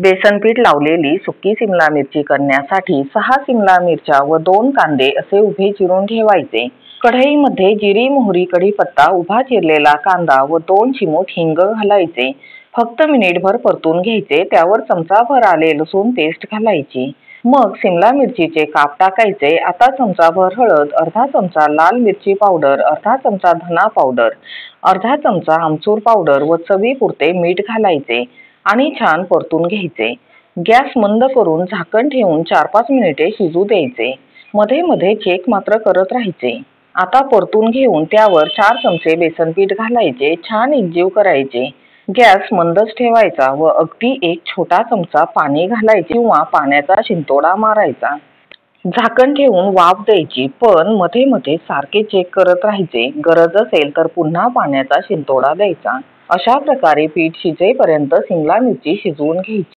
बेसन पीठ लावलेली सुकी सिमला मिरची करण्यासाठी 6 सिमला मिरच्या व 2 कांदे असे उभे चिरून ठेवायचे। कढईमध्ये जिरी, मोहरी, कढीपत्ता, उभा चिरलेला कांदा व 2 चिमूट हिंग घालायचे। फक्त मिनिटभर परतून घ्यायचे। त्यावर चमचाभर आले लसूण पेस्ट घालायची। मग सिमला मिरचीचे काप टाकायचे। आता चमचाभर हळद, अर्धा चमचा लाल मिरची पावडर, अर्धा चमचा धना पावडर, अर्धा चमचा आमचूर पावडर व चवीपुरते मीठ घालायचे आणि छान परतून घ्यायचे। गॅस मंद करून झाकण ठेवून 4-5 मिनिटे शिजू द्यायचे। मध्ये मध्ये चेक मात्र करत राहायचे। आता परतून घेऊन त्यावर 4 चमचे बेसन पीठ घालायचे। छान एकजीव करायचे। गॅस मंदच ठेवायचा व अगदी 1 छोटा चमचा पाणी घालायचे किंवा पाण्याचा शिंतोडा मारायचा। झाकण ठेवून वाफ द्यायची, पण मध्ये मध्ये सारखे चेक करत राहायचे। गरज असेल तर पुन्हा पाण्याचा शिंतोडा द्यायचा। अशा प्रकारे पीठ शिजेपर्यंत सिमला मिरची शिजवून घ्यायची।